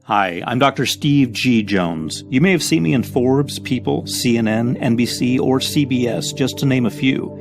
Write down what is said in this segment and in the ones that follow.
Hi, I'm Dr. Steve G. Jones. You may have seen me in Forbes, People, CNN, NBC, or CBS, just to name a few.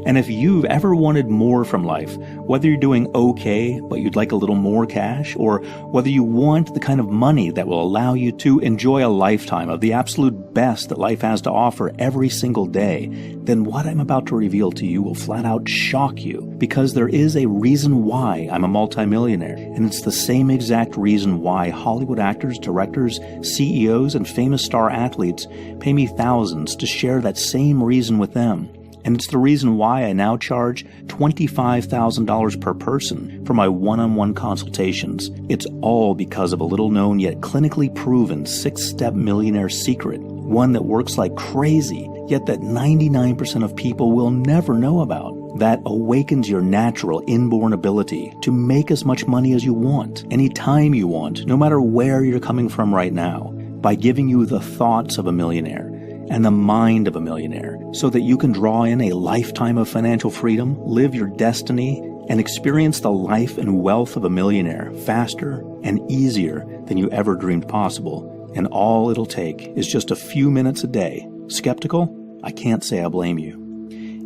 And if you've ever wanted more from life, whether you're doing okay, but you'd like a little more cash, or whether you want the kind of money that will allow you to enjoy a lifetime of the absolute best that life has to offer every single day, then what I'm about to reveal to you will flat out shock you, because there is a reason why I'm a multimillionaire, and it's the same exact reason why Hollywood actors, directors, CEOs, and famous star athletes pay me thousands to share that same reason with them. And it's the reason why I now charge $25,000 per person for my one-on-one consultations. It's all because of a little-known yet clinically proven 6-step millionaire secret, one that works like crazy, yet that 99% of people will never know about, that awakens your natural inborn ability to make as much money as you want, anytime you want, no matter where you're coming from right now, by giving you the thoughts of a millionaire and the mind of a millionaire, so that you can draw in a lifetime of financial freedom, live your destiny, and experience the life and wealth of a millionaire faster and easier than you ever dreamed possible. And all it'll take is just a few minutes a day. Skeptical? I can't say I blame you.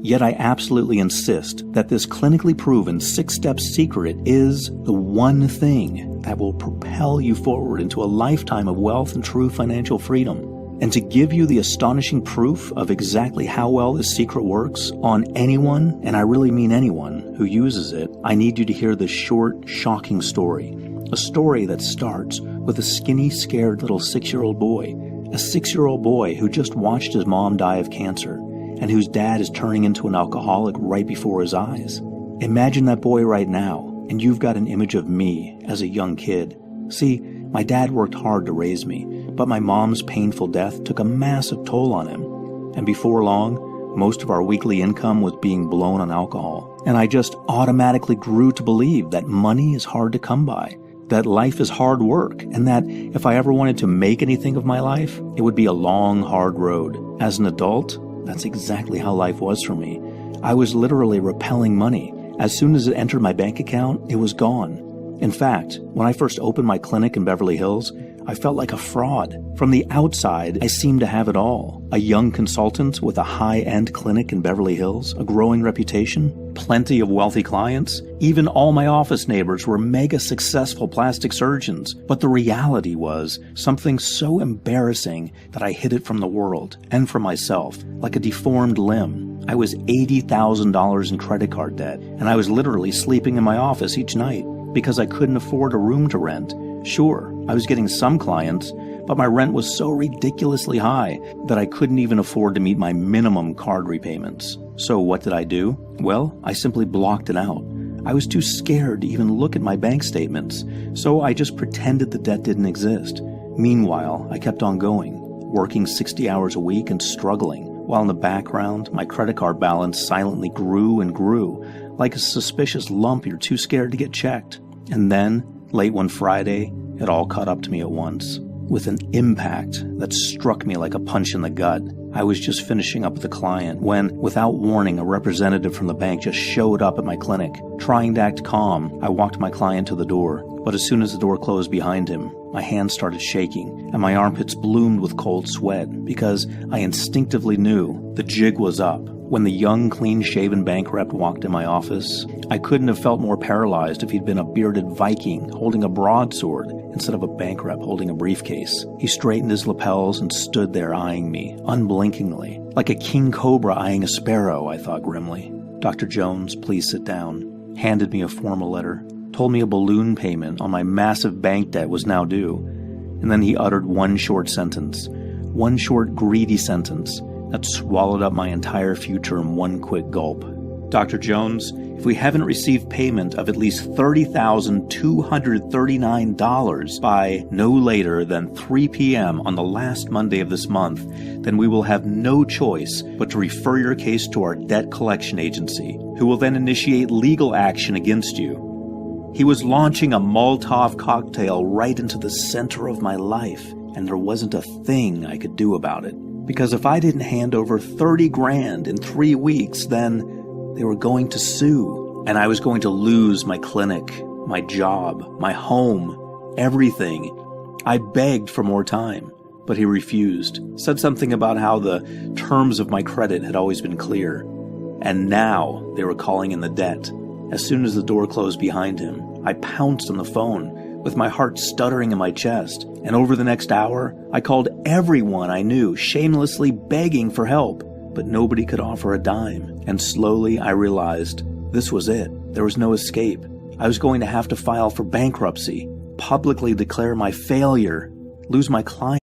Yet I absolutely insist that this clinically proven 6-step secret is the one thing that will propel you forward into a lifetime of wealth and true financial freedom. And to give you the astonishing proof of exactly how well this secret works on anyone, and I really mean anyone, who uses it, I need you to hear this short, shocking story. A story that starts with a skinny, scared little 6-year-old boy. A 6-year-old boy who just watched his mom die of cancer, and whose dad is turning into an alcoholic right before his eyes. Imagine that boy right now, and you've got an image of me as a young kid. See, my dad worked hard to raise me, but my mom's painful death took a massive toll on him. And before long, most of our weekly income was being blown on alcohol. And I just automatically grew to believe that money is hard to come by, that life is hard work, and that if I ever wanted to make anything of my life, it would be a long, hard road. As an adult, that's exactly how life was for me. I was literally repelling money. As soon as it entered my bank account, it was gone. In fact, when I first opened my clinic in Beverly Hills, I felt like a fraud. From the outside, I seemed to have it all. A young consultant with a high-end clinic in Beverly Hills, a growing reputation, plenty of wealthy clients. Even all my office neighbors were mega successful plastic surgeons. But the reality was something so embarrassing that I hid it from the world and from myself, like a deformed limb. I was $80,000 in credit card debt, and I was literally sleeping in my office each night because I couldn't afford a room to rent. Sure, I was getting some clients, but my rent was so ridiculously high that I couldn't even afford to meet my minimum card repayments. So what did I do? Well, I simply blocked it out. I was too scared to even look at my bank statements, so I just pretended the debt didn't exist. Meanwhile, I kept on going, working 60 hours a week and struggling, while in the background, my credit card balance silently grew and grew, like a suspicious lump you're too scared to get checked. And then, late one Friday, it all caught up to me at once, with an impact that struck me like a punch in the gut. I was just finishing up with a client when, without warning, a representative from the bank just showed up at my clinic. Trying to act calm, I walked my client to the door, but as soon as the door closed behind him, my hands started shaking, and my armpits bloomed with cold sweat, because I instinctively knew the jig was up. When the young, clean-shaven bank rep walked in my office, I couldn't have felt more paralyzed if he'd been a bearded Viking holding a broadsword instead of a bank rep holding a briefcase. He straightened his lapels and stood there eyeing me, unblinkingly. Like a king cobra eyeing a sparrow, I thought grimly. Dr. Jones, please sit down. Handed me a formal letter. Told me a balloon payment on my massive bank debt was now due. And then he uttered one short sentence. One short, greedy sentence that swallowed up my entire future in one quick gulp. Dr. Jones, if we haven't received payment of at least $30,239 by no later than 3 p.m. on the last Monday of this month, then we will have no choice but to refer your case to our debt collection agency, who will then initiate legal action against you. He was launching a Molotov cocktail right into the center of my life, and there wasn't a thing I could do about it. Because if I didn't hand over $30,000 in 3 weeks, then they were going to sue. And I was going to lose my clinic, my job, my home, everything. I begged for more time, but he refused, said something about how the terms of my credit had always been clear, and now they were calling in the debt. As soon as the door closed behind him, I pounced on the phone, with my heart stuttering in my chest, and over the next hour, I called everyone I knew, shamelessly begging for help, but nobody could offer a dime, and slowly I realized this was it. There was no escape. I was going to have to file for bankruptcy, publicly declare my failure, lose my clients,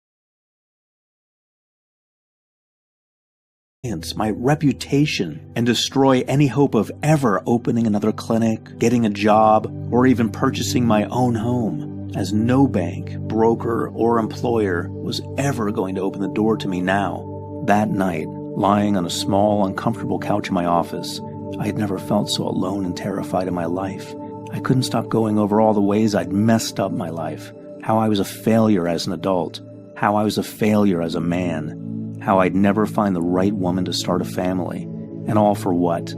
my reputation, and destroy any hope of ever opening another clinic, getting a job, or even purchasing my own home, as no bank, broker, or employer was ever going to open the door to me now. That night, lying on a small, uncomfortable couch in my office, I had never felt so alone and terrified in my life. I couldn't stop going over all the ways I'd messed up my life, how I was a failure as an adult, how I was a failure as a man, how I'd never find the right woman to start a family, and all for what?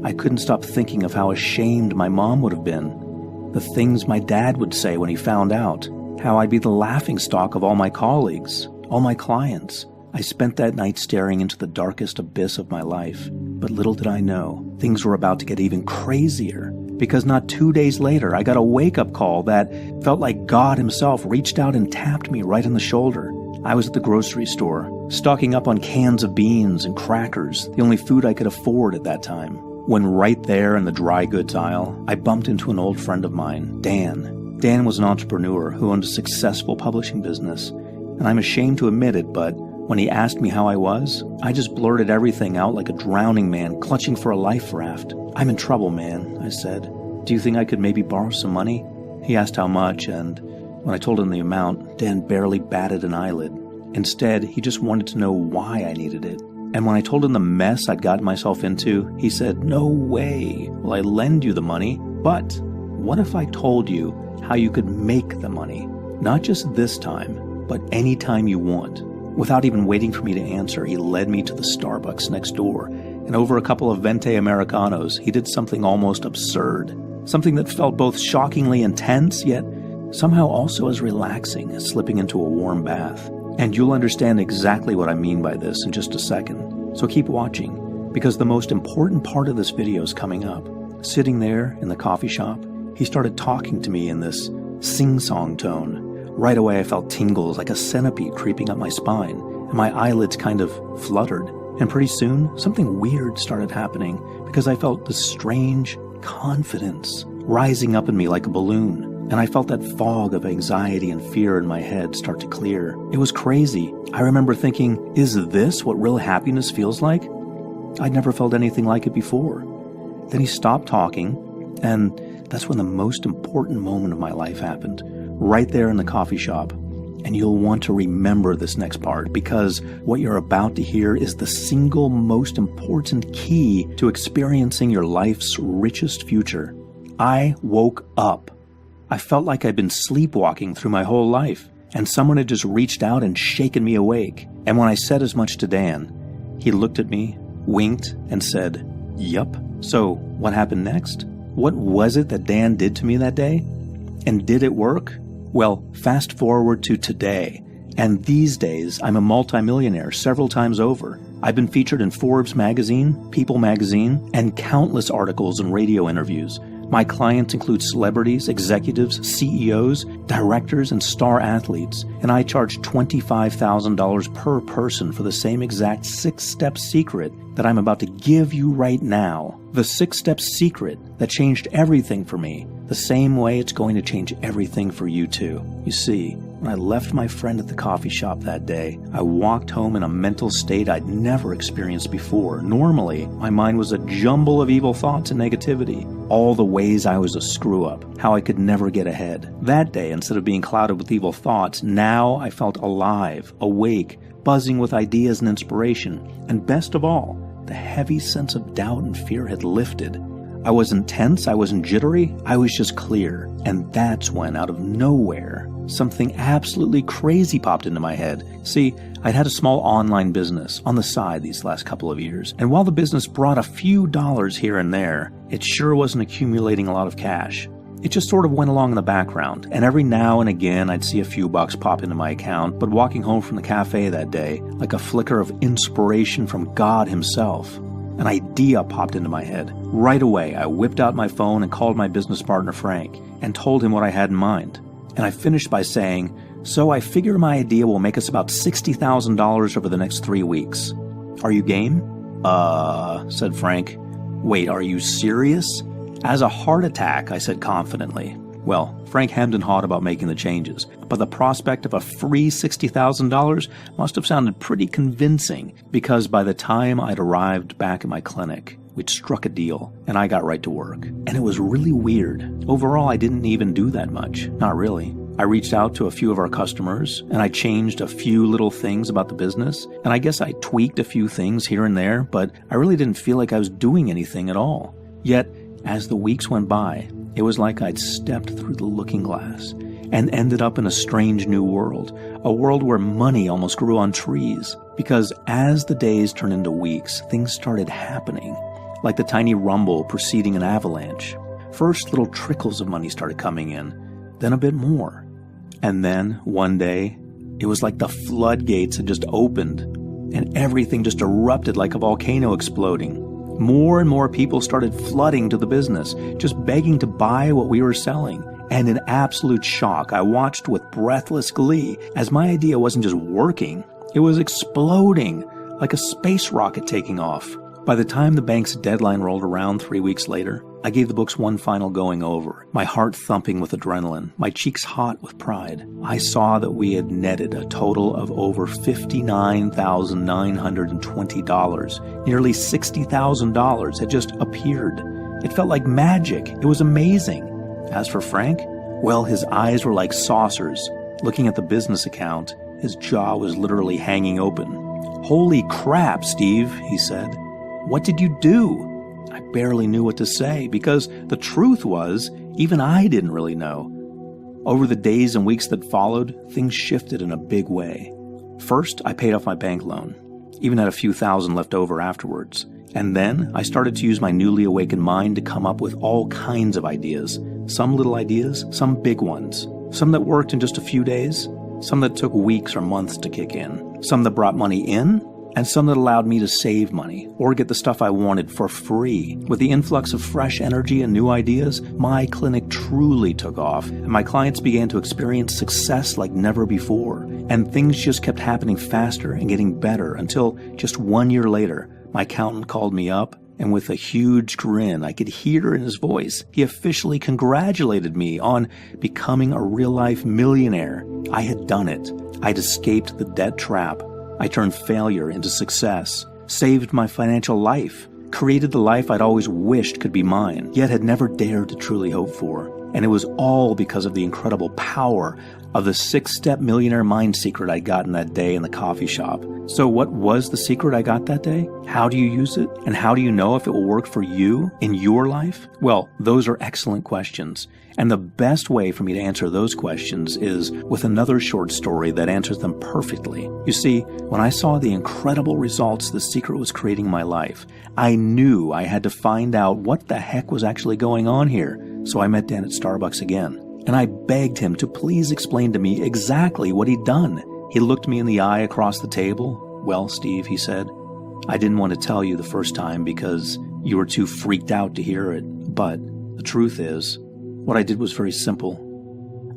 I couldn't stop thinking of how ashamed my mom would have been, the things my dad would say when he found out, how I'd be the laughingstock of all my colleagues, all my clients. I spent that night staring into the darkest abyss of my life, but little did I know, things were about to get even crazier. Because not 2 days later, I got a wake-up call that felt like God himself reached out and tapped me right on the shoulder. I was at the grocery store, stocking up on cans of beans and crackers, the only food I could afford at that time, when right there in the dry goods aisle, I bumped into an old friend of mine, Dan. Dan was an entrepreneur who owned a successful publishing business, and I'm ashamed to admit it, but when he asked me how I was, I just blurted everything out like a drowning man clutching for a life raft. "I'm in trouble, man," I said. "Do you think I could maybe borrow some money?" He asked how much, and when I told him the amount, Dan barely batted an eyelid. Instead, he just wanted to know why I needed it. And when I told him the mess I'd gotten myself into, he said, "No way will I lend you the money, but what if I told you how you could make the money? Not just this time, but any time you want." Without even waiting for me to answer, he led me to the Starbucks next door, and over a couple of Venti Americanos, he did something almost absurd. Something that felt both shockingly intense, yet somehow also as relaxing as slipping into a warm bath. And you'll understand exactly what I mean by this in just a second. So keep watching, because the most important part of this video is coming up. Sitting there in the coffee shop, he started talking to me in this sing-song tone. Right away I felt tingles like a centipede creeping up my spine, and my eyelids kind of fluttered. And pretty soon, something weird started happening, because I felt this strange confidence rising up in me like a balloon. And I felt that fog of anxiety and fear in my head start to clear. It was crazy. I remember thinking, is this what real happiness feels like? I'd never felt anything like it before. Then he stopped talking, and that's when the most important moment of my life happened. Right there in the coffee shop. And you'll want to remember this next part, because what you're about to hear is the single most important key to experiencing your life's richest future. I woke up. I felt like I'd been sleepwalking through my whole life, and someone had just reached out and shaken me awake. And when I said as much to Dan, he looked at me, winked, and said, "Yup." So what happened next? What was it that Dan did to me that day? And did it work? Well, fast forward to today, and these days I'm a multimillionaire several times over. I've been featured in Forbes magazine, People magazine, and countless articles and radio interviews. My clients include celebrities, executives, CEOs, directors, and star athletes, and I charge $25,000 per person for the same exact 6-step secret that I'm about to give you right now. The 6-step secret that changed everything for me, the same way it's going to change everything for you too. You see, when I left my friend at the coffee shop that day, I walked home in a mental state I'd never experienced before. Normally, my mind was a jumble of evil thoughts and negativity. All the ways I was a screw-up, how I could never get ahead. That day, instead of being clouded with evil thoughts, now I felt alive, awake, buzzing with ideas and inspiration. And best of all, the heavy sense of doubt and fear had lifted. I wasn't tense, I wasn't jittery, I was just clear. And that's when, out of nowhere, something absolutely crazy popped into my head. See, I'd had a small online business on the side these last couple of years, and while the business brought a few dollars here and there, it sure wasn't accumulating a lot of cash. It just sort of went along in the background, and every now and again I'd see a few bucks pop into my account, but walking home from the cafe that day, like a flicker of inspiration from God himself, an idea popped into my head. Right away, I whipped out my phone and called my business partner Frank, and told him what I had in mind. And I finished by saying, "So I figure my idea will make us about $60,000 over the next 3 weeks. Are you game?" Said Frank. "Wait, are you serious?" "As a heart attack," I said confidently. Well, Frank hemmed and hawed about making the changes, but the prospect of a free $60,000 must have sounded pretty convincing, because by the time I'd arrived back at my clinic, we'd struck a deal, and I got right to work. And it was really weird. Overall, I didn't even do that much. Not really. I reached out to a few of our customers, and I changed a few little things about the business, and I guess I tweaked a few things here and there, but I really didn't feel like I was doing anything at all. Yet, as the weeks went by, it was like I'd stepped through the looking glass and ended up in a strange new world, a world where money almost grew on trees. Because as the days turned into weeks, things started happening, like the tiny rumble preceding an avalanche. First, little trickles of money started coming in, then a bit more. And then, one day, it was like the floodgates had just opened, and everything just erupted like a volcano exploding. More and more people started flooding to the business, just begging to buy what we were selling. And in absolute shock, I watched with breathless glee as my idea wasn't just working, it was exploding like a space rocket taking off. By the time the bank's deadline rolled around 3 weeks later, I gave the books one final going over, my heart thumping with adrenaline, my cheeks hot with pride. I saw that we had netted a total of over $59,920. Nearly $60,000 had just appeared. It felt like magic. It was amazing. As for Frank, well, his eyes were like saucers. Looking at the business account, his jaw was literally hanging open. "Holy crap, Steve," he said. "What did you do?" I barely knew what to say, because the truth was, even I didn't really know. Over the days and weeks that followed, things shifted in a big way. First, I paid off my bank loan, even had a few thousand left over afterwards. And then I started to use my newly awakened mind to come up with all kinds of ideas. Some little ideas, some big ones. Some that worked in just a few days, some that took weeks or months to kick in. Some that brought money in, and some that allowed me to save money or get the stuff I wanted for free. With the influx of fresh energy and new ideas, my clinic truly took off, and my clients began to experience success like never before. And things just kept happening faster and getting better until just 1 year later, my accountant called me up, and with a huge grin I could hear in his voice, he officially congratulated me on becoming a real-life millionaire. I had done it. I'd escaped the debt trap. I turned failure into success, saved my financial life, created the life I'd always wished could be mine, yet had never dared to truly hope for. And it was all because of the incredible power of the 6-step millionaire mind secret I got in that day in the coffee shop. So what was the secret I got that day? How do you use it? And how do you know if it will work for you in your life? Well, those are excellent questions. And the best way for me to answer those questions is with another short story that answers them perfectly. You see, when I saw the incredible results the secret was creating in my life, I knew I had to find out what the heck was actually going on here. So I met Dan at Starbucks again, and I begged him to please explain to me exactly what he'd done. He looked me in the eye across the table. "Well, Steve," he said, "I didn't want to tell you the first time because you were too freaked out to hear it. But the truth is, what I did was very simple.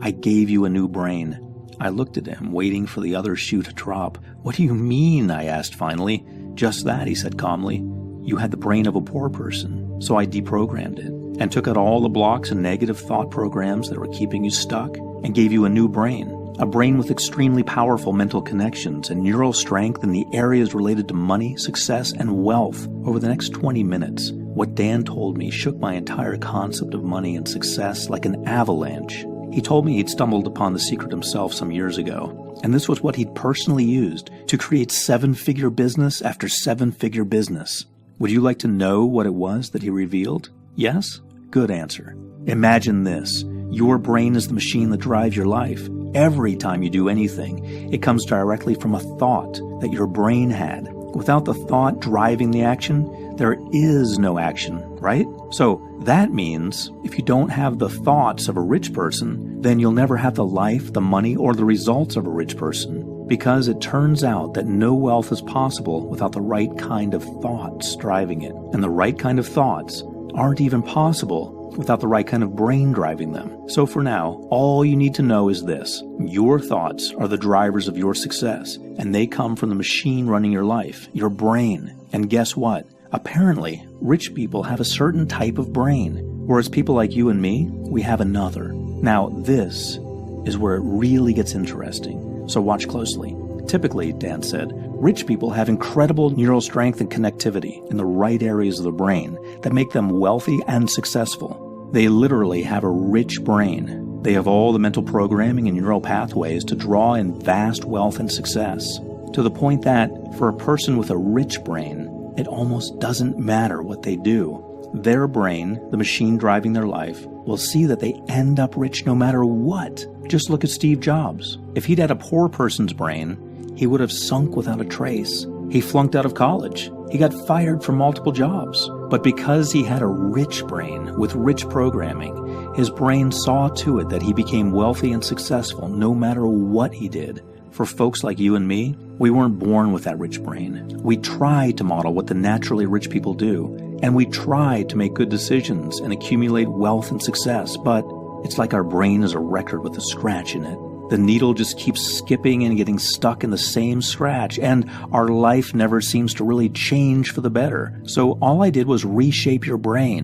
I gave you a new brain." I looked at him, waiting for the other shoe to drop. "What do you mean?" I asked finally. "Just that," he said calmly. "You had the brain of a poor person, so I deprogrammed it and took out all the blocks and negative thought programs that were keeping you stuck and gave you a new brain. A brain with extremely powerful mental connections and neural strength in the areas related to money, success, and wealth." Over the next 20 minutes, what Dan told me shook my entire concept of money and success like an avalanche. He told me he'd stumbled upon the secret himself some years ago, and this was what he'd personally used to create 7-figure business after 7-figure business. Would you like to know what it was that he revealed? Yes? Good answer. Imagine this. Your brain is the machine that drives your life. Every time you do anything, it comes directly from a thought that your brain had. Without the thought driving the action, there is no action, right? So that means if you don't have the thoughts of a rich person, then you'll never have the life, the money, or the results of a rich person. Because it turns out that no wealth is possible without the right kind of thoughts driving it. And the right kind of thoughts aren't even possible without the right kind of brain driving them. So for now, all you need to know is this. Your thoughts are the drivers of your success, and they come from the machine running your life, your brain. And guess what? Apparently, rich people have a certain type of brain, whereas people like you and me, we have another. Now, this is where it really gets interesting, so watch closely. Typically, Dan said, rich people have incredible neural strength and connectivity in the right areas of the brain that make them wealthy and successful. They literally have a rich brain. They have all the mental programming and neural pathways to draw in vast wealth and success, to the point that, for a person with a rich brain, it almost doesn't matter what they do. Their brain, the machine driving their life, will see that they end up rich no matter what. Just look at Steve Jobs. If he'd had a poor person's brain, he would have sunk without a trace. He flunked out of college. He got fired from multiple jobs. But because he had a rich brain with rich programming, his brain saw to it that he became wealthy and successful no matter what he did. For folks like you and me, we weren't born with that rich brain. We tried to model what the naturally rich people do, and we tried to make good decisions and accumulate wealth and success, but it's like our brain is a record with a scratch in it. The needle just keeps skipping and getting stuck in the same scratch, and our life never seems to really change for the better. So all I did was reshape your brain.